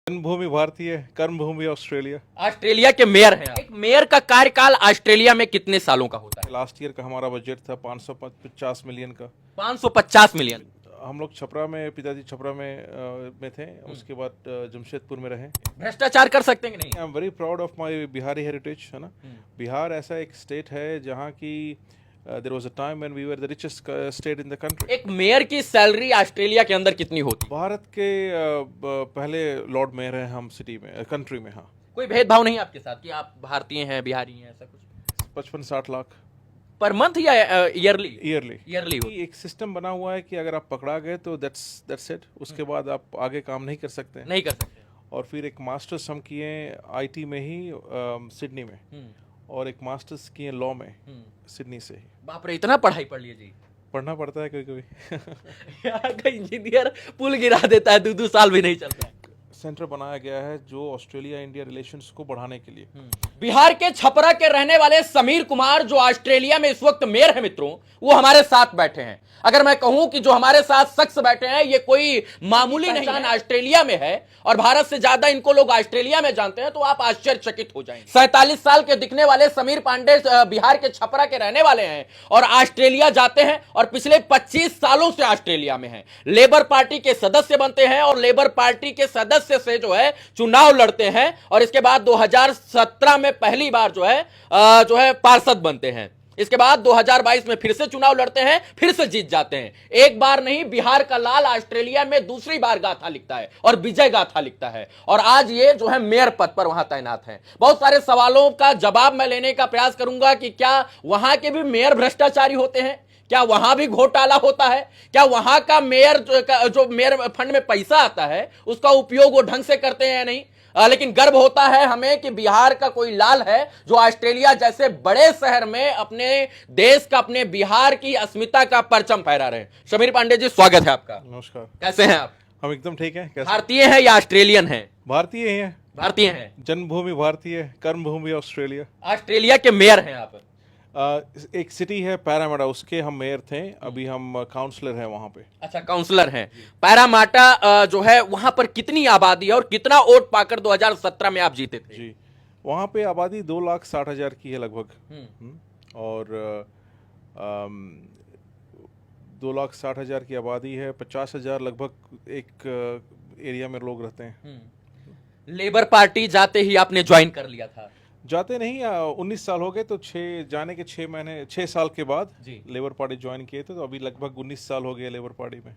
जन्मभूमि भारतीय, कर्मभूमि Australia. Australia के मेयर हैं आप। एक मेयर का कार्यकाल ऑस्ट्रेलिया में कितने सालों का होता है? लास्ट ईयर का हमारा बजट था 550 मिलियन का। 550 मिलियन। हम लोग छपरा में, पिताजी छपरा में थे, उसके बाद जमशेदपुर में रहे। भ्रष्टाचार कर सकते हैं कि नहीं? I am very proud of my Bihari heritage, है ना। बिहार ऐसा एक स्टेट है जहाँ की there was a time when we were the richest state in the country. एक मेयर की सैलरी ऑस्ट्रेलिया के अंदर कितनी होती? भारत के पहले लॉर्ड मेयर हैं हम सिटी में, कंट्री में। हाँ, कोई भेदभाव नहीं आपके साथ कि आप भारतीय हैं, बिहारी हैं, ऐसा कुछ? 55-60 लाख पर मंथ या ईयरली? ईयरली। ईयरली। एक सिस्टम बना हुआ है कि अगर आप पकड़ा गए तो दैट्स इट, उसके बाद आप आगे काम नहीं कर सकते हैं। नहीं कर सकते। और फिर एक मास्टर्स हम किए आईटी में ही, सिडनी में, और एक मास्टर्स किए लॉ में, सिडनी से ही। बाप रे, इतना पढ़ाई पढ़ लिए जी। पढ़ना पड़ता है कभी कभी। यहाँ का इंजीनियर पुल गिरा देता है, 2-2 साल भी नहीं चलता है। सेंटर बनाया गया है जो ऑस्ट्रेलिया इंडिया रिलेशंस को बढ़ाने के लिए। बिहार के छपरा के रहने वाले समीर कुमार जो ऑस्ट्रेलिया में इस वक्त मेयर है मित्रों, वो हमारे साथ बैठे हैं। अगर मैं कहूं कि जो हमारे साथ शख्स बैठे हैं ये कोई मामूली नहीं है, ऑस्ट्रेलिया में है और भारत से ज्यादा इनको लोग ऑस्ट्रेलिया में जानते हैं, तो आप आश्चर्यचकित हो जाएंगे। 47 साल के दिखने वाले समीर पांडे बिहार के छपरा के रहने वाले हैं और ऑस्ट्रेलिया जाते हैं और पिछले 25 सालों से ऑस्ट्रेलिया में हैं। लेबर पार्टी के सदस्य बनते हैं और लेबर पार्टी के सदस्य से जो है चुनाव लड़ते हैं और इसके बाद 2017 में पहली बार जो है पार्षद बनते हैं। इसके बाद 2022 में फिर से चुनाव लड़ते हैं, फिर से जीत जाते हैं। एक बार नहीं, बिहार का लाल ऑस्ट्रेलिया में दूसरी बार गाथा लिखता है और विजय गाथा लिखता है और आज ये जो है मेयर पद पर वहां तैनात हैं। बहुत सारे सवालों का जवाब मैं लेने का प्रयास करूंगा कि क्या वहां के भी मेयर भ्रष्टाचारी होते हैं, क्या वहां भी घोटाला होता है, क्या वहां का मेयर जो मेयर फंड में पैसा आता है उसका उपयोग वो ढंग से करते हैं या नहीं। लेकिन गर्व होता है हमें कि बिहार का कोई लाल है जो ऑस्ट्रेलिया जैसे बड़े शहर में अपने देश का, अपने बिहार की अस्मिता का परचम फहरा रहे हैं। समीर पांडे जी, स्वागत है आपका। नमस्कार। कैसे हैं आप? हम एकदम ठीक हैं। कैसे? भारतीय हैं या ऑस्ट्रेलियन हैं? भारतीय ही हैं। भारतीय हैं। जन्मभूमि भारतीय, कर्मभूमि ऑस्ट्रेलिया। ऑस्ट्रेलिया के मेयर हैं आप। एक सिटी है पैरामाटा, उसके हम मेयर थे, अभी हम काउंसलर हैं वहाँ पे। अच्छा, काउंसलर हैं। पैरामाटा जो है वहां पर कितनी आबादी है और कितना वोट पाकर 2017 में आप जीते थे? जी, वहाँ पे आबादी 2,60,000 की है लगभग। और 2,60,000 की आबादी है, 50,000 लगभग एक एरिया में लोग रहते हैं। लेबर पार्टी जाते ही आपने ज्वाइन कर लिया था? जाते नहीं, 19 साल हो गए, तो जाने के 6 साल के बाद जी। लेबर पार्टी ज्वाइन किए थे, तो अभी लगभग 19 साल हो गए लेबर पार्टी में।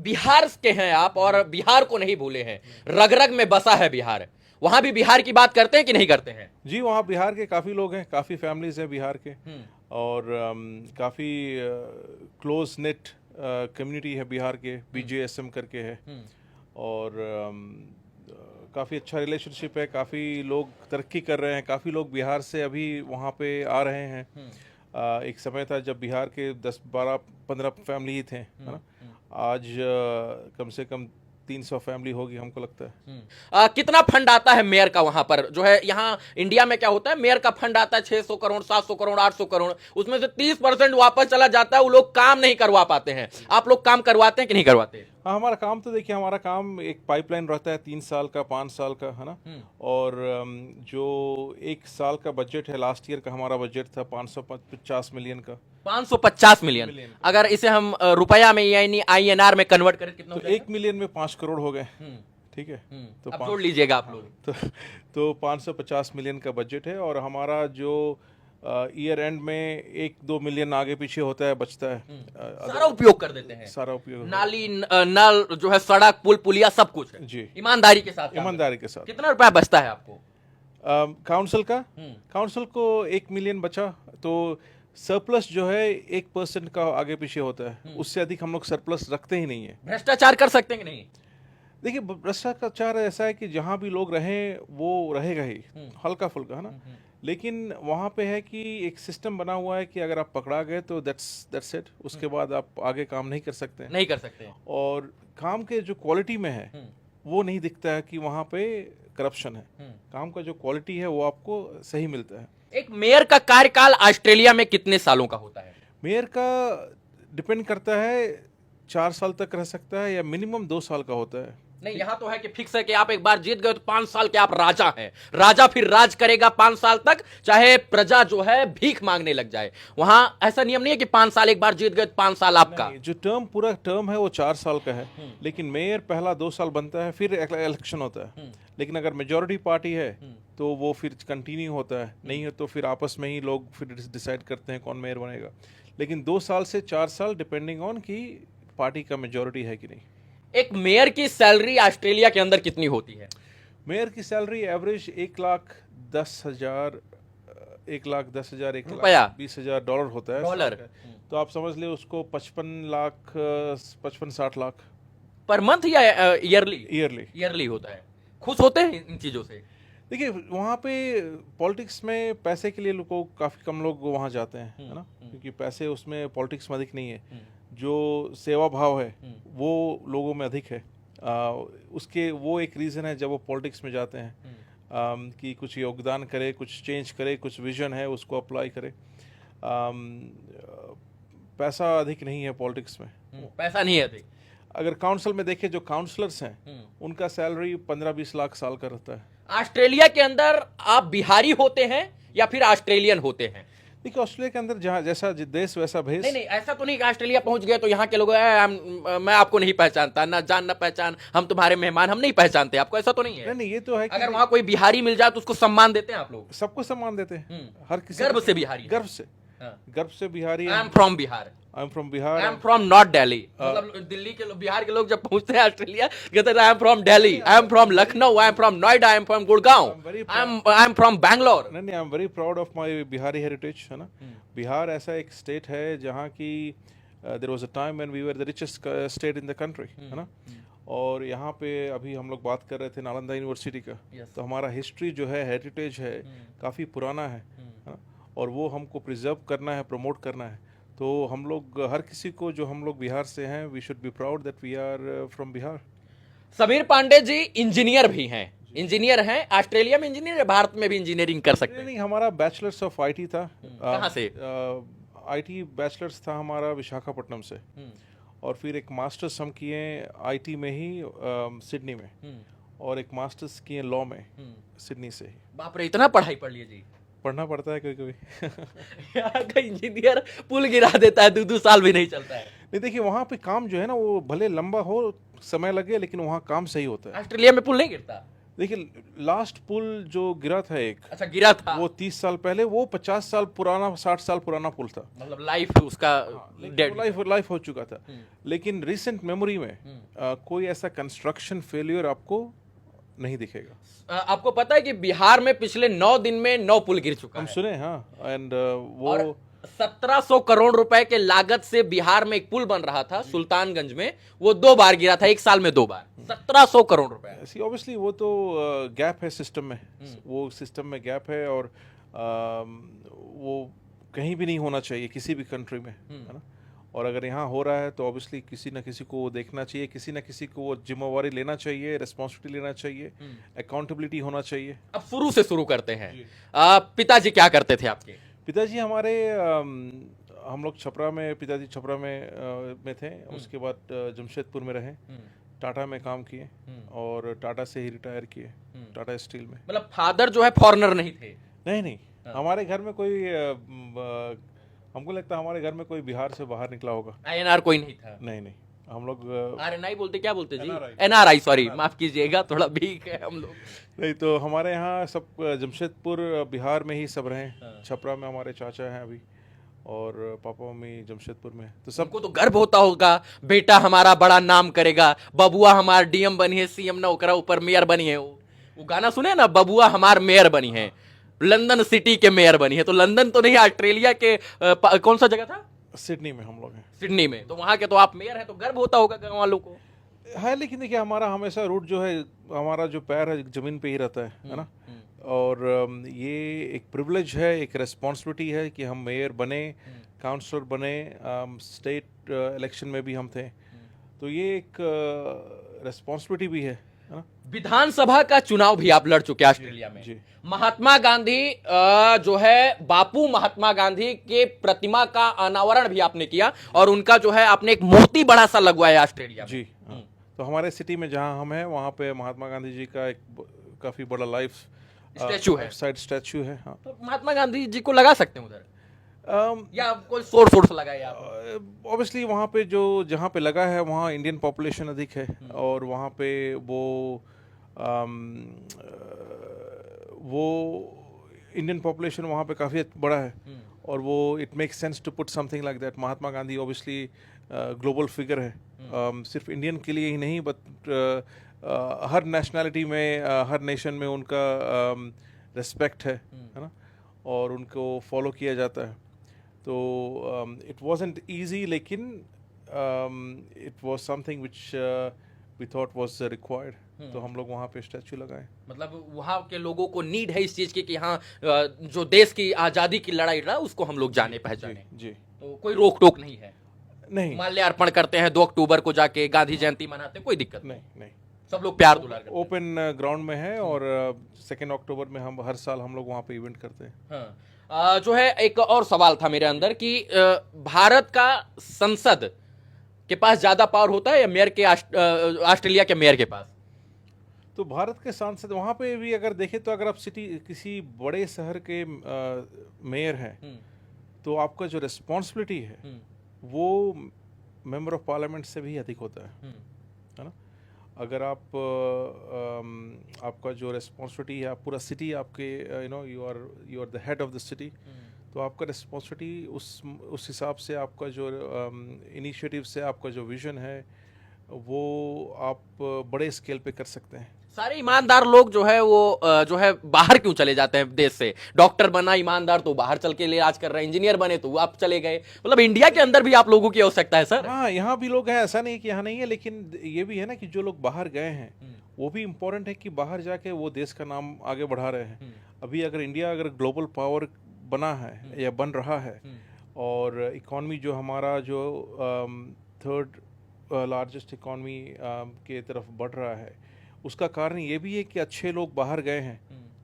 बिहार के हैं आप और बिहार को नहीं भूले हैं, रग रग में बसा है बिहार। वहां भी बिहार की बात करते हैं कि नहीं करते हैं? जी, वहाँ बिहार के काफ़ी लोग हैं, काफ़ी फैमिलीज हैं बिहार के, और काफ़ी क्लोज नेट कम्युनिटी है बिहार के, BJSM करके है, और काफ़ी अच्छा रिलेशनशिप है। काफ़ी लोग तरक्की कर रहे हैं, काफ़ी लोग बिहार से अभी वहाँ पे आ रहे हैं। एक समय था जब बिहार के 10, 12, 15 फैमिली ही थे, है ना। आज कम से कम 300 फैमिली होगी, हमको लगता है। कितना फंड आता है मेयर का वहां पर? जो है यहाँ इंडिया में क्या होता है, मेयर का फंड आता है 600 करोड़, 700 करोड़, 800 करोड़, उसमें से 30% वापस चला जाता है। वो लोग काम नहीं करवा पाते हैं। आप लोग काम करवाते हैं कि नहीं करवाते? हाँ, हमारा काम तो देखिए, हमारा काम एक पाइपलाइन रहता है 3 साल का, 5 साल का, है ना। और जो 1 साल का बजट है, लास्ट ईयर का हमारा बजट था 550 मिलियन का। 550 मिलियन। अगर इसे हम रुपया में यानी INR में कन्वर्ट करें कितना? तो 1 मिलियन में 5 करोड़ हो गए। ठीक है, तो अब जोड़ लीजिएगा आप लोग। तो 550 मिलियन का बजट है, और हमारा जो ईयर एंड में 1-2 मिलियन आगे पीछे होता है, बचता है। सारा उपयोग कर देते हैं, सारा उपयोग। नाली, नल, जो है सड़क, पुल, पुलिया, सब कुछ है जी, ईमानदारी के साथ। ईमानदारी के साथ। कितना रुपया बचता है आपको? काउंसिल को 1 मिलियन बचा, तो सरप्लस जो है 1% का आगे पीछे होता है, उससे अधिक हम लोग सरप्लस रखते ही नहीं है। भ्रष्टाचार कर सकते हैं कि नहीं? देखिए, भ्रष्टाचार ऐसा है कि जहाँ भी लोग रहें वो रहेगा ही, हल्का फुल्का, है ना। लेकिन वहाँ पे है कि एक सिस्टम बना हुआ है कि अगर आप पकड़ा गए तो दैट्स इट, उसके बाद आप आगे काम नहीं कर सकते। नहीं कर सकते। और काम के जो क्वालिटी में है वो नहीं दिखता है कि वहाँ पे करप्शन है। काम का जो क्वालिटी है वो आपको सही मिलता है। एक मेयर का कार्यकाल ऑस्ट्रेलिया में कितने सालों का होता है? मेयर का डिपेंड करता है, 4 साल तक रह सकता है या मिनिमम 2 साल का होता है। नहीं, यहाँ तो है कि फिक्स है कि आप एक बार जीत गए तो 5 साल के आप राजा हैं। राजा फिर राज करेगा 5 साल तक, चाहे प्रजा जो है भीख मांगने लग जाए। वहां ऐसा नियम नहीं है कि 5 साल एक बार जीत गए तो 5 साल आपका। जो टर्म पूरा टर्म है वो 4 साल का है, लेकिन मेयर पहला 2 साल बनता है, फिर इलेक्शन होता है। लेकिन अगर मेजोरिटी पार्टी है तो वो फिर कंटिन्यू होता है, नहीं है तो फिर आपस में ही लोग फिर डिसाइड करते हैं कौन मेयर बनेगा। लेकिन 2 साल से 4 साल डिपेंडिंग ऑन कि पार्टी का मेजोरिटी है कि नहीं। एक मेयर की सैलरी ऑस्ट्रेलिया के अंदर कितनी होती है? मेयर की सैलरी एवरेज 1,10,000 1,10,000 रुपया? 1,20,000 डॉलर होता है। डॉलर? तो आप समझ ले उसको 55-60 लाख पर मंथ या ईयरली? ईयरली। ईयरली होता है। खुश होते हैं इन चीजों से? देखिए वहाँ पे पॉलिटिक्स में पैसे के लिए लोगों काफ़ी कम लोग वहाँ जाते हैं, है ना, क्योंकि पैसे उसमें पॉलिटिक्स में अधिक नहीं है। जो सेवा भाव है वो लोगों में अधिक है। उसके वो एक रीज़न है जब वो पॉलिटिक्स में जाते हैं, कि कुछ योगदान करे, कुछ चेंज करे, कुछ विजन है उसको अप्लाई करे। पैसा अधिक नहीं है पॉलिटिक्स में। पैसा नहीं है अधिक। अगर काउंसिल में देखें जो काउंसलर्स हैं उनका सैलरी 15-20 लाख साल का रहता है। ऑस्ट्रेलिया के अंदर आप बिहारी होते हैं या फिर ऑस्ट्रेलियन होते हैं? देखिए ऑस्ट्रेलिया के अंदर जहाँ जैसा देश वैसा भेष। नहीं, ऐसा तो नहीं कि ऑस्ट्रेलिया पहुंच गए तो यहाँ के लोग मैं आपको नहीं पहचानता, ना जान ना पहचान, हम तुम्हारे मेहमान, हम नहीं पहचानते आपको, ऐसा तो नहीं है? नहीं, ये तो है कि अगर वहाँ कोई बिहारी मिल जाए तो उसको सम्मान देते हैं आप लोग? सबको सम्मान देते हैं, हर किसी गर्व से बिहारी? गर्व से बिहारी। आई am from Bihar. I am from Bihar. I am from not Delhi. मतलब दिल्ली के लोग, बिहार के लोग जब पहुंचते हैं ऑस्ट्रेलिया कहते हैं I am from Delhi, I am from Lucknow, I am from Noida, I am from Gurgaon, I am from Bangalore. नहीं, I am very proud of my Bihari heritage, है ना। बिहार ऐसा एक स्टेट है जहाँ की there was a time when we were the richest state in the country, है ना। और यहाँ पे अभी हम लोग बात कर रहे थे नालंदा यूनिवर्सिटी का, तो हमारा हिस्ट्री जो है, हेरिटेज है, काफ़ी पुराना है ना, और वो हमको प्रिजर्व करना है, प्रमोट करना है। तो हम लोग हर किसी को जो हम लोग बिहार से हैं, we should be proud that we are from Bihar. Sameer Pandey ji engineer भी हैं, इंजीनियर हैं। ऑस्ट्रेलिया में इंजीनियर है, भारत में भी इंजीनियरिंग कर सकते हैं? नहीं, हमारा बैचलर्स ऑफ आईटी था। कहाँ से? आईटी बैचलर्स था हमारा विशाखापट्टनम से, और फिर एक मास्टर्स हम किए आईटी में ही सिडनी में, और एक मास्टर्स किए लॉ में सिडनी से ही। बाप रे, इतना पढ़ाई पढ़ लिए जी? पढ़ना पड़ता है कभी कभी। यहाँ का इंजीनियर पुल गिरा देता है, 2 साल भी नहीं चलता है। नहीं, देखिए वहाँ पे काम जो है ना, वो भले लंबा हो, समय लगे, लेकिन वहाँ काम सही होता है। ऑस्ट्रेलिया में पुल नहीं गिरता? देखिए लास्ट पुल जो गिरा था एक, अच्छा गिरा था, वो 30 साल पहले, वो 50 साल पुराना, 60 साल पुराना पुल था। मतलब लाइफ उसका डेड, लाइफ हो चुका था। लेकिन रिसेंट मेमोरी में कोई ऐसा कंस्ट्रक्शन फेलियर आपको नहीं दिखेगा। आपको पता है कि बिहार में पिछले 9 दिन में 9 पुल गिर चुका है? हम सुने, हाँ। एंड वो 1700 करोड़ रुपए के लागत से बिहार में एक पुल बन रहा था सुल्तानगंज में, वो 2 बार गिरा था, 1 साल में 2 बार। 1700 करोड़ रुपए। ऑब्वियसली वो तो गैप है सिस्टम में, वो सिस्टम में गैप है, और वो कहीं भी नहीं होना चाहिए किसी भी कंट्री में, है ना। और अगर यहाँ हो रहा है तो ऑब्वियसली किसी न किसी को वो देखना चाहिए, किसी न किसी को वो जिम्मेवारी लेना चाहिए, रिस्पॉन्सिबिलिटी लेना चाहिए, अकाउंटेबिलिटी होना चाहिए। अब शुरू से शुरू करते हैं। पिताजी क्या करते थे आपके? पिताजी हमारे हम लोग छपरा में, पिताजी छपरा में थे, उसके बाद जमशेदपुर में रहे, टाटा में काम किए, और टाटा से ही रिटायर किए, टाटा स्टील में। मतलब फादर जो है फॉरेनर नहीं थे? नहीं, हमारे घर में कोई हमको लगता है हमारे घर में कोई बिहार से बाहर निकला होगा। आईएनआर कोई नहीं था? नहीं, हम लोग आरएनआई बोलते, क्या बोलते जी? एनआरआई, सॉरी माफ कीजिएगा, थोड़ा वीक है हम लोग। नहीं, तो हमारे यहाँ सब जमशेदपुर बिहार में ही सब रहे। छपरा में हमारे चाचा हैं अभी, और पापा मम्मी जमशेदपुर में। तो सबको तो गर्व होता होगा, बेटा हमारा बड़ा नाम करेगा, बबुआ हमार डीएम बनी है, सीएम ना ओकरा ऊपर मेयर बनी है। वो गाना सुने ना, बबुआ हमार मेयर बनी है, लंदन सिटी के मेयर बनी है। तो लंदन तो नहीं, ऑस्ट्रेलिया के कौन सा जगह था? सिडनी में हम लोग हैं। सिडनी में, तो वहां के तो आप मेयर हैं, तो गर्व होता होगा गांव वालों को? है, लेकिन देखिए हमारा हमेशा रूट जो है, हमारा जो पैर है जमीन पे ही रहता है ना। और ये एक प्रिविलेज है, एक रेस्पॉन्सिबिलिटी है कि हम मेयर बने, काउंसलर बने, स्टेट इलेक्शन में भी हम थे, तो ये एक रेस्पॉन्सिबिलिटी भी है ना। विधानसभा का चुनाव भी आप लड़ चुके ऑस्ट्रेलिया में जी। महात्मा गांधी जो है, बापू महात्मा गांधी के प्रतिमा का अनावरण भी आपने किया, और उनका जो है आपने एक मूर्ति बड़ा सा लगवाया ऑस्ट्रेलिया में। जी, तो तो हमारे सिटी में जहाँ हम हैं वहाँ पे महात्मा गांधी जी का एक काफ़ी बड़ा लाइफ स्टैचू है। साइड स्टैचू है। हाँ, तो महात्मा गांधी जी को लगा सकते हैं उधर, um, या कोई सोर्स लगाए आप? ऑब्वियसली वहाँ पे जो जहाँ पे लगा है वहाँ इंडियन पॉपुलेशन अधिक है और वहाँ पे वो इंडियन पॉपुलेशन वहाँ पे काफ़ी बड़ा है और वो it makes sense to put something like that. Mahatma Gandhi obviously global figure है, सिर्फ इंडियन के लिए ही नहीं बट हर नेशनैलिटी में हर नेशन में उनका रिस्पेक्ट है ना, और उनको फॉलो किया जाता है। तो इट वाजंट इजी लेकिन it was something which we thought was required, तो हम लोग वहाँ पे स्टैचू लगाए। मतलब वहाँ के लोगों को नीड है इस चीज की कि हाँ जो देश की आजादी की लड़ाई रहा उसको हम लोग जाने पहचाने। जी तो कोई रोक टोक नहीं है, नहीं माल्यार्पण करते हैं 2 अक्टूबर को जाके, गांधी जयंती मनाते हैं, कोई दिक्कत नहीं नहीं, सब लोग प्यार दुलार करते हैं। ओपन ग्राउंड में है और 2 अक्टूबर में हम हर साल हम लोग वहाँ पे इवेंट करते हैं। हाँ। जो है एक और सवाल था मेरे अंदर कि भारत का संसद के पास ज्यादा पावर होता है या मेयर के ऑस्ट्रेलिया के मेयर के पास? तो भारत के सांसद वहाँ पे भी अगर देखें तो अगर आप सिटी किसी बड़े शहर के मेयर हैं तो आपका जो रिस्पॉन्सिबिलिटी है वो मेंबर ऑफ पार्लियामेंट से भी अधिक होता है ना। अगर आप आपका जो रिस्पॉन्सिबिलिटी है, आप पूरा सिटी आपके you are the head of the city, तो आपका रिस्पॉन्सिबिलिटी उस हिसाब से आपका जो इनिशिएटिव से आपका जो विजन है वो आप बड़े स्केल पे कर सकते हैं। सारे ईमानदार लोग जो है वो जो है बाहर क्यों चले जाते हैं देश से? डॉक्टर बना ईमानदार तो बाहर चल के इलाज कर रहे हैं, इंजीनियर बने तो आप चले गए। मतलब इंडिया के अंदर भी आप लोगों की आवश्यकता है सर। हाँ, यहाँ भी लोग हैं, ऐसा नहीं कि यहाँ नहीं है, लेकिन ये भी है ना कि जो लोग बाहर गए हैं वो भी इम्पोर्टेंट है कि बाहर जाके वो देश का नाम आगे बढ़ा रहे हैं। अभी अगर इंडिया अगर ग्लोबल पावर बना है या बन रहा है और इकॉनमी जो हमारा जो 3rd लार्जेस्ट इकॉनमी के तरफ बढ़ रहा है, उसका कारण ये भी है कि अच्छे लोग बाहर गए हैं।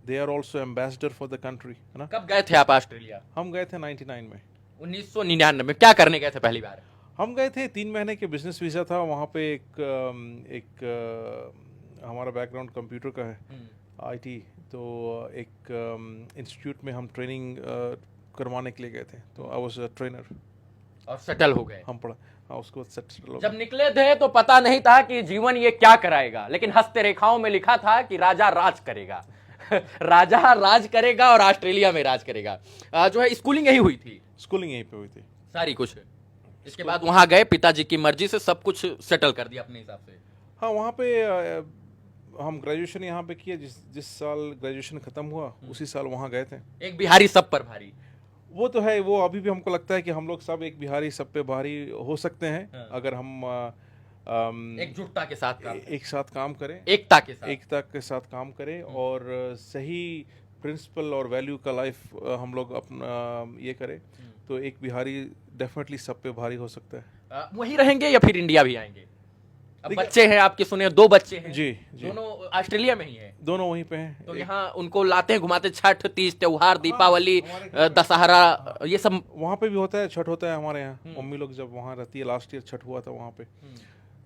They are also ambassador for the country, है ना। कब गए थे आप ऑस्ट्रेलिया? हम गए थे 99 में। 1999 में क्या करने गए थे पहली बार? हम गए थे 3 महीने के बिजनेस वीज़ा था वहाँ पे। एक हमारा बैकग्राउंड कंप्यूटर का है, आईटी, तो एक इंस्टीट्यूट में हम ट्रेनिंग करवाने के लिए गए थे, तो आई वाज अ ट्रेनर। और सेटल हो गए? हम पढ़ा, हाँ, उसको सेटल हो जब निकले थे तो पता नहीं था कि जीवन ये क्या कराएगा, लेकिन हस्ते रेखाओं में लिखा था कि राजा राज करेगा। राजा राज करेगा और ऑस्ट्रेलिया में राज करेगा। जो है स्कूलिंग यही हुई थी? स्कूलिंग यहीं पे हुई थी सारी कुछ। इसके बाद वहां गए, पिताजी की मर्जी से सब कुछ सेटल कर दिया अपने हिसाब से? हाँ, वहाँ पे हम ग्रेजुएशन यहाँ पे किए। जिस साल ग्रेजुएशन खत्म हुआ उसी साल वहाँ गए थे। एक बिहारी सब पर भारी, वो तो है, वो अभी भी हमको लगता है कि हम लोग सब एक बिहारी सब पे भारी हो सकते हैं अगर हम एकजुटता के साथ एक साथ काम करें, एकता के साथ काम करें और सही प्रिंसिपल और वैल्यू का लाइफ हम लोग अपना ये करें, तो एक बिहारी डेफिनेटली सब पे भारी हो सकता है। वहीं रहेंगे या फिर इंडिया भी आएंगे? अब बच्चे हैं आपके, सुने 2 बच्चे हैं। जी, दोनों ऑस्ट्रेलिया में ही हैं? दोनों वहीं पे हैं। तो यहाँ उनको लाते हैं, घुमाते, छठ, तीज त्योहार, दीपावली, दशहरा, ये सब वहाँ पे भी होता है। छठ होता है हमारे यहाँ, मम्मी लोग जब वहाँ रहती है, लास्ट ईयर छठ हुआ था वहाँ पे,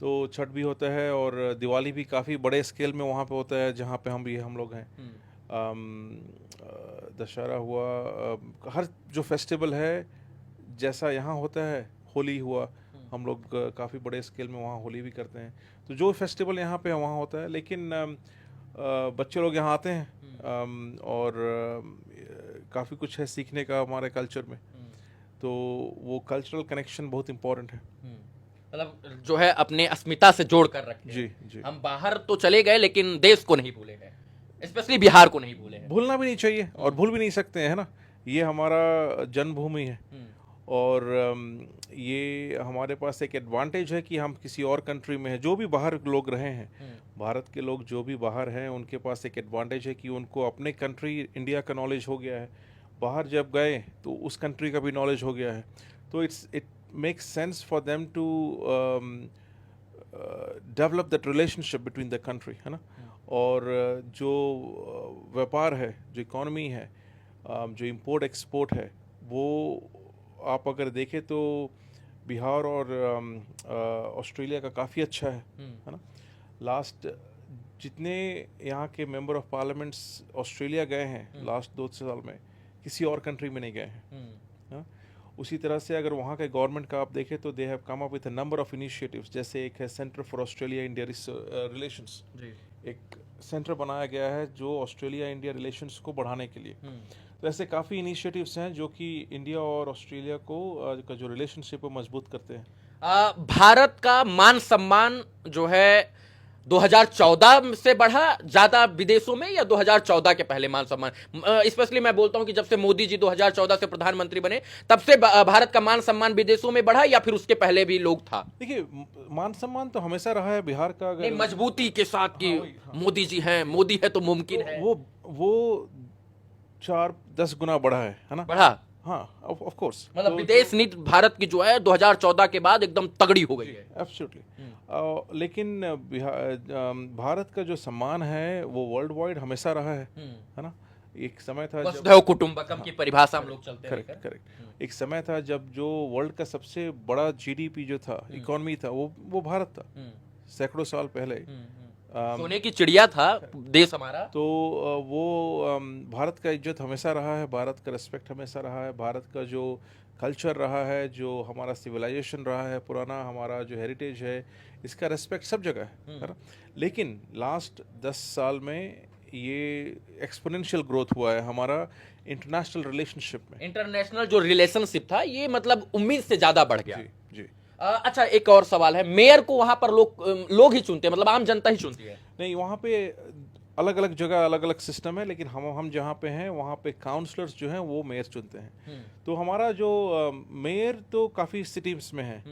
तो छठ भी होता है और दिवाली भी काफ़ी बड़े स्केल में वहाँ पे होता है जहाँ पे हम लोग हैं। दशहरा हुआ, हर जो फेस्टिवल है जैसा यहाँ होता है, होली हुआ, हम लोग काफ़ी बड़े स्केल में वहाँ होली भी करते हैं। तो जो फेस्टिवल यहाँ पे वहाँ होता है, लेकिन बच्चे लोग यहाँ आते हैं और काफ़ी कुछ है सीखने का हमारे कल्चर में, तो वो कल्चरल कनेक्शन बहुत इम्पोर्टेंट है। मतलब जो है अपने अस्मिता से जोड़ कर रखे। जी। हम बाहर तो चले गए लेकिन देश को नहीं भूले हैं, स्पेशली बिहार को नहीं भूले हैं। भूलना भी नहीं चाहिए और भूल भी नहीं सकते हैं, है ना। ये हमारा जन्मभूमि है और ये हमारे पास एक एडवांटेज है कि हम किसी और कंट्री में हैं। जो भी बाहर लोग रहे हैं, भारत के लोग जो भी बाहर हैं, उनके पास एक एडवांटेज है कि उनको अपने कंट्री इंडिया का नॉलेज हो गया है। बाहर जब गए तो उस कंट्री का भी नॉलेज हो गया है, तो it makes sense for them to develop that relationship between the country, है ना। और जो व्यापार है, जो इकॉनमी है, जो इम्पोर्ट एक्सपोर्ट है, वो आप अगर देखें तो बिहार और ऑस्ट्रेलिया का काफ़ी अच्छा है ना। लास्ट जितने यहाँ के मेंबर ऑफ पार्लियामेंट्स ऑस्ट्रेलिया गए हैं लास्ट 2 साल में, किसी और कंट्री में नहीं गए हैं। हाँ? उसी तरह से अगर वहाँ के गवर्नमेंट का आप देखें तो they have come up with a number of initiatives, जैसे एक है centre for Australia India relations, एक सेंटर बनाया गया है जो ऑस्ट्रेलिया इंडिया रिलेशंस को बढ़ाने के लिए। तो ऐसे काफ़ी इनिशिएटिव्स हैं जो कि इंडिया और ऑस्ट्रेलिया को का जो रिलेशनशिप है मजबूत करते हैं। भारत का मान सम्मान जो है 2014 से बढ़ा ज्यादा विदेशों में, या 2014 के पहले मान सम्मान? स्पेशली मैं बोलता हूं कि जब से मोदी जी 2014 से प्रधानमंत्री बने तब से भारत का मान सम्मान विदेशों में बढ़ा, या फिर उसके पहले भी लोग था? देखिए, मान सम्मान तो हमेशा रहा है बिहार का। अगर मजबूती के साथ कि मोदी जी हैं, मोदी है तो मुमकिन है, वो 4-10 गुना बढ़ा है ना? बढ़ा। हाँ, ऑफ कोर्स। मतलब विदेश नीति भारत की जो है 2014 के बाद एकदम तगड़ी हो गई है। एब्सोल्युटली। लेकिन भारत का जो सम्मान है वो वर्ल्ड वाइड हमेशा रहा है ना? एक समय था वसुधैव कुटुंबकम की परिभाषा हम लोग चलते हैं। करेक्ट। एक समय था जब जो वर्ल्ड का सबसे बड़ा जीडीपी जो था, इकोनॉमी था, वो भारत था, सैकड़ों साल पहले। सोने की चिड़िया था देश हमारा। तो वो भारत का इज्जत हमेशा रहा है, भारत का रिस्पेक्ट हमेशा रहा है, भारत का जो कल्चर रहा है, जो हमारा सिविलाइजेशन रहा है पुराना, हमारा जो हेरिटेज है, इसका रिस्पेक्ट सब जगह है ना? लेकिन लास्ट 10 साल में ये एक्सपोनेंशियल ग्रोथ हुआ है हमारा इंटरनेशनल रिलेशनशिप में। इंटरनेशनल जो रिलेशनशिप था ये मतलब उम्मीद से ज्यादा बढ़ गया। जी। अच्छा, एक और सवाल है, मेयर को वहां पर लोग ही चुनते हैं, मतलब आम जनता ही चुनती है? नहीं, वहाँ पे अलग अलग जगह अलग अलग सिस्टम है, लेकिन हम जहाँ पे हैं वहाँ पे काउंसलर्स जो हैं वो मेयर चुनते हैं। तो हमारा जो मेयर तो काफ़ी सिटीज में है,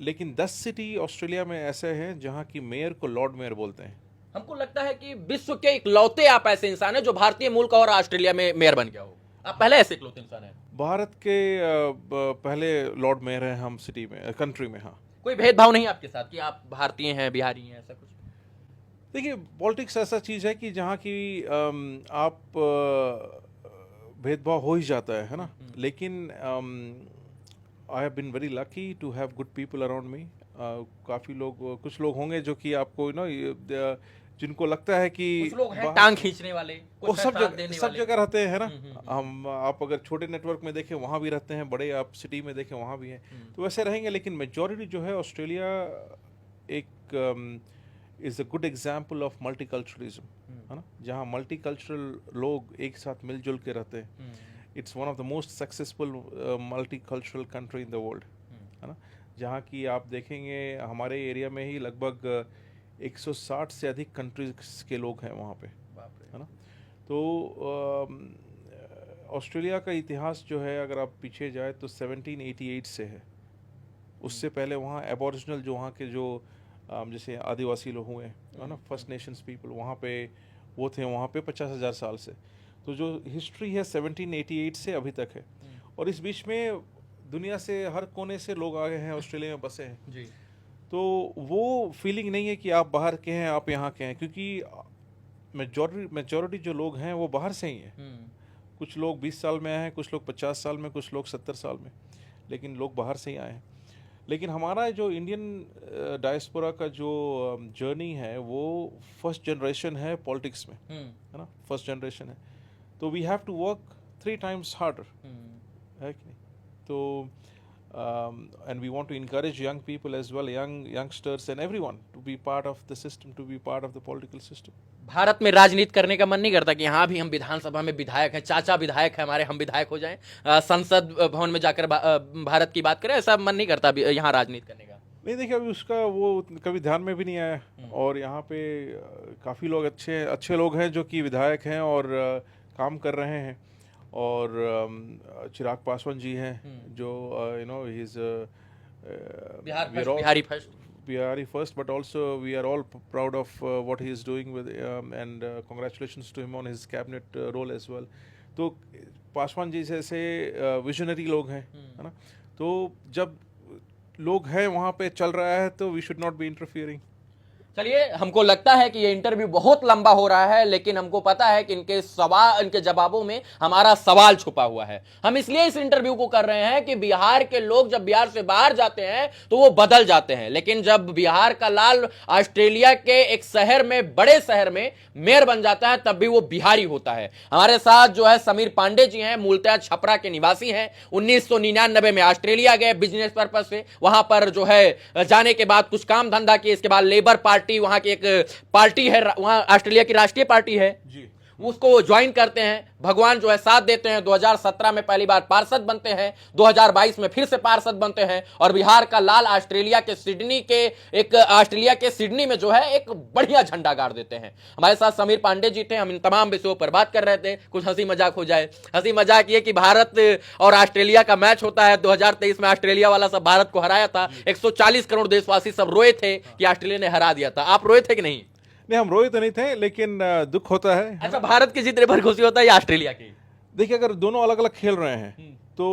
लेकिन 10 सिटी ऑस्ट्रेलिया में ऐसे हैं जहाँ की मेयर को लॉर्ड मेयर बोलते हैं। हमको लगता है कि विश्व के इकलौते आप ऐसे इंसान हैं जो भारतीय मूल का और ऑस्ट्रेलिया में मेयर बन गया हो। आप पहले ऐसे इकलौते इंसान हैं? भारत के पहले लॉर्ड मेयर हैं हम सिटी में, कंट्री में। हाँ, कोई भेदभाव नहीं आपके साथ कि आप भारतीय हैं, बिहारी हैं, ऐसा कुछ? देखिए, पॉलिटिक्स ऐसा चीज़ है कि जहाँ की आप भेदभाव हो ही जाता है ना? लेकिन I have been very lucky to have good people around me. काफ़ी लोग, कुछ लोग होंगे जो कि आपको जिनको लगता है कि कुछ लोग हैं टांग खींचने वाले, वो सब जगह रहते हैं ना? आप अगर छोटे नेटवर्क में देखें वहाँ भी रहते हैं, बड़े आप सिटी में देखें वहाँ भी हैं, तो वैसे रहेंगे। लेकिन मेजॉरिटी जो है ऑस्ट्रेलिया एक is a good example of multiculturalism, है ना? जहाँ मल्टीकल्चरल लोग एक साथ मिलजुल के रहते हैं। It's one of the most successful multicultural country in the world, है ना? जहाँ की आप देखेंगे हमारे एरिया में ही लगभग 160 से अधिक कंट्रीज के लोग हैं वहाँ पे, है ना? तो ऑस्ट्रेलिया का इतिहास जो है अगर आप पीछे जाए तो 1788 से है। उससे पहले वहाँ एबोरिजिनल जो वहाँ के जो जैसे आदिवासी लोग हुए, है ना, फर्स्ट नेशंस पीपल, वहाँ पे वो थे वहाँ पे 50,000 साल से। तो जो हिस्ट्री है 1788 से अभी तक है, और इस बीच में दुनिया से हर कोने से लोग आ गए हैं, ऑस्ट्रेलिया में बसे हैं जी। तो वो फीलिंग नहीं है कि आप बाहर के हैं, आप यहाँ के हैं, क्योंकि मेजॉरिटी जो लोग हैं वो बाहर से ही हैं। कुछ लोग 20 साल में आए हैं, कुछ लोग 50 साल में, कुछ लोग 70 साल में, लेकिन लोग बाहर से ही आए हैं। लेकिन हमारा जो इंडियन डायस्पोरा का जो जर्नी है वो फर्स्ट जनरेशन है पॉलिटिक्स में, है ना? फर्स्ट जनरेशन है, तो we have to work 3 times harder, है कि नहीं? तो and we want to encourage young people as well, youngsters and everyone to be part of the system, to be part of the political system. Bharat में राजनीति करने का मन नहीं करता कि यहाँ भी हम विधानसभा में विधायक हैं, चाचा विधायक है हमारे, हम विधायक हो जाएं, संसद भवन में जाकर भारत की बात करें, ऐसा मन नहीं करता यहाँ राजनीति करने का? नहीं, देखिए, अभी उसका वो कभी ध्यान में भी नहीं आया। और यहाँ पे काफ़ी लोग अच्छे लोग हैं जो कि विधायक हैं और काम कर रहे हैं। और चिराग पासवान जी हैं जो he is Bihari first, but also we are all proud of what he is doing with, and congratulations to him on his cabinet role as well. तो पासवान जी जैसे विजनरी लोग हैं, है ना? तो जब लोग हैं वहाँ पे चल रहा है तो we should not be interfering. चलिए, हमको लगता है कि ये इंटरव्यू बहुत लंबा हो रहा है, लेकिन हमको पता है कि इनके जवाबों में हमारा सवाल छुपा हुआ है। हम इसलिए इस इंटरव्यू को कर रहे हैं कि बिहार के लोग जब बिहार से बाहर जाते हैं तो वो बदल जाते हैं, लेकिन जब बिहार का लाल ऑस्ट्रेलिया के एक शहर में, बड़े शहर में मेयर बन जाता है, तब भी वो बिहारी होता है। हमारे साथ जो है समीर पांडे जी हैं, मूलतः छपरा के निवासी हैं। 1999 में ऑस्ट्रेलिया गए बिजनेस पर्पज से, वहां पर जो है जाने के बाद कुछ काम धंधा किए, इसके बाद लेबर पार्टी, वहां की एक पार्टी है, वहां ऑस्ट्रेलिया की राष्ट्रीय पार्टी है जी, उसको वो ज्वाइन करते हैं। भगवान जो है साथ देते हैं, 2017 में पहली बार पार्षद बनते हैं, 2022 में फिर से पार्षद बनते हैं, और बिहार का लाल ऑस्ट्रेलिया के सिडनी में जो है एक बढ़िया झंडा गाड़ देते हैं। हमारे साथ समीर पांडे जी थे। हम इन तमाम विषयों पर बात कर रहे थे, कुछ हंसी मजाक हो जाए। हंसी मजाक ये कि भारत और ऑस्ट्रेलिया का मैच होता है, 2023 में ऑस्ट्रेलिया वाला सब भारत को हराया था, 140 करोड़ देशवासी सब रोए थे कि ऑस्ट्रेलिया ने हरा दिया था। आप रोए थे कि नहीं? नहीं, हम रोए तो नहीं थे, लेकिन दुख होता है। अच्छा, भारत की जीतने पर खुशी होता है या ऑस्ट्रेलिया की? देखिए, अगर दोनों अलग अलग खेल रहे हैं तो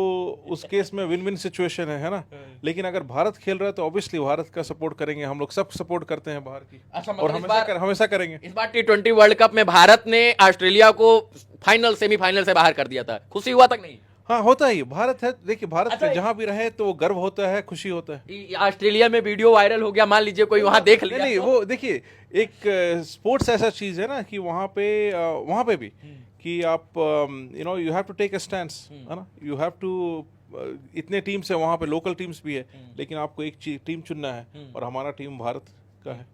उस केस में विन विन सिचुएशन है ना। लेकिन अगर भारत खेल रहा है तो ऑब्वियसली भारत का सपोर्ट करेंगे, हम लोग सब सपोर्ट करते हैं बाहर की। अच्छा, और हमेशा करेंगे। इस बार T20 वर्ल्ड कप में भारत ने ऑस्ट्रेलिया को फाइनल, सेमीफाइनल से बाहर कर दिया था, खुशी हुआ तक नहीं? हाँ, होता ही, भारत है। देखिए, भारत में जहां भी रहे तो वो गर्व होता है, खुशी होता है। ऑस्ट्रेलिया में वीडियो वायरल हो गया, मान लीजिए कोई वहां देख लिया। नहीं, वो देखिए, एक स्पोर्ट्स ऐसा चीज है ना कि वहां पे भी कि आप you have to take a stand, है ना। यू हैव टू, इतने टीम्स है वहां पे, लोकल टीम्स भी है, लेकिन आपको एक टीम चुनना है, और हमारा टीम भारत का है।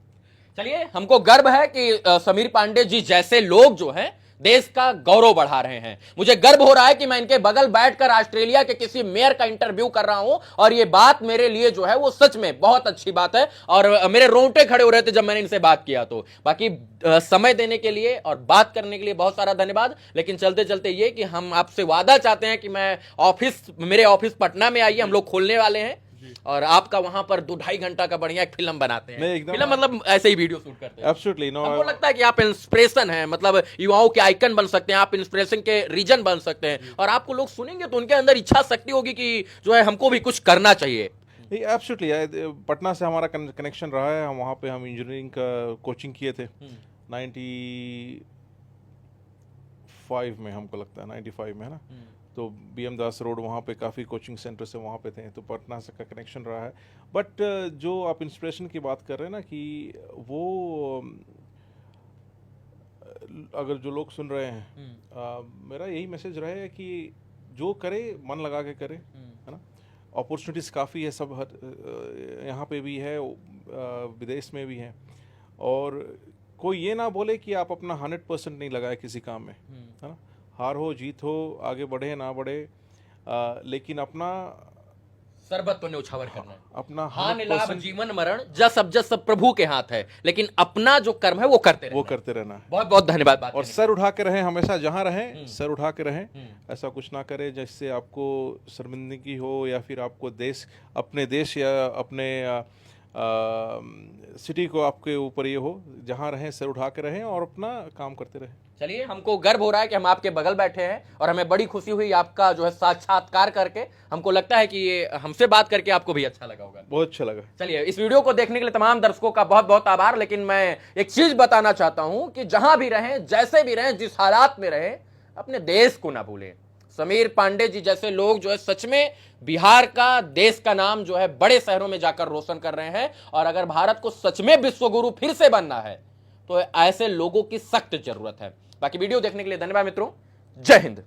चलिए, हमको गर्व है कि समीर पांडे जी जैसे लोग जो हैं देश का गौरव बढ़ा रहे हैं। मुझे गर्व हो रहा है कि मैं इनके बगल बैठकर ऑस्ट्रेलिया के किसी मेयर का इंटरव्यू कर रहा हूं, और ये बात मेरे लिए जो है वो सच में बहुत अच्छी बात है, और मेरे रोंगटे खड़े हो रहे थे जब मैंने इनसे बात किया। तो बाकी समय देने के लिए और बात करने के लिए बहुत सारा धन्यवाद। लेकिन चलते चलते ये कि हम आपसे वादा चाहते हैं कि मेरे ऑफिस पटना में आइए, हम लोग खोलने वाले हैं, और आपका वहां पर 2-2.5 घंटा का बढ़िया एक फिल्म बनाते हैं। फिल्म मतलब ऐसे ही वीडियो शूट करते हैं। एब्सोल्युटली नो, हमको लगता है कि आप इंस्पिरेशन हैं, मतलब युवाओं के आइकन बन सकते हैं, आप इंस्पिरेशन के रीजन बन सकते हैं, और आपको लोग सुनेंगे तो उनके अंदर इच्छा शक्ति होगी कि जो है हमको भी कुछ करना चाहिए। एब्सोल्युटली, पटना से हमारा कनेक्शन रहा है। वहाँ पे हम इंजीनियरिंग का कोचिंग किए थे 95 में, हमको लगता है 95 में, है ना। तो BM दास रोड वहाँ पे काफ़ी कोचिंग सेंटर से वहाँ पे थे, तो पटना से का कनेक्शन रहा है। बट जो आप इंस्पिरेशन की बात कर रहे हैं ना, कि वो अगर जो लोग सुन रहे हैं, मेरा यही मैसेज रहे कि जो करे मन लगा के करे, है ना। अपॉर्चुनिटीज़ काफ़ी है, सब यहाँ पे भी है, विदेश में भी है, और कोई ये ना बोले कि आप अपना 100% नहीं लगाए किसी काम में, है ना। हार हो जीत हो, आगे बढ़े ना बढ़े, लेकिन अपना सर्वत्व न्यौछावर करना है, अपना हानि लाभ जीवन मरण जस अब जस सब प्रभु के हाथ है, लेकिन अपना जो कर्म है वो करते रहना है। बहुत बहुत धन्यवाद। और सर उठा के रहें, हमेशा जहां रहें सर उठा के रहें, ऐसा कुछ ना करें जिससे आपको शर्मिंदगी हो, या फिर आपको अपने देश या अपने सिटी को आपके ऊपर ये हो। जहां रहें सर उठा के रहें और अपना काम करते रहें। चलिए, हमको गर्व हो रहा है कि हम आपके बगल बैठे हैं, और हमें बड़ी खुशी हुई आपका जो है साक्षात्कार करके। हमको लगता है कि ये हमसे बात करके आपको भी अच्छा लगा होगा। बहुत अच्छा लगा। चलिए, इस वीडियो को देखने के लिए तमाम दर्शकों का बहुत बहुत आभार। लेकिन मैं एक चीज बताना चाहता हूं कि जहां भी रहें, जैसे भी रहें, जिस हालात में रहें, अपने देश को ना भूलें। समीर पांडे जी जैसे लोग जो है सच में बिहार का, देश का नाम जो है बड़े शहरों में जाकर रोशन कर रहे हैं, और अगर भारत को सच में विश्वगुरु फिर से बनना है तो ऐसे लोगों की सख्त जरूरत है। बाकी वीडियो देखने के लिए धन्यवाद मित्रों। जय हिंद।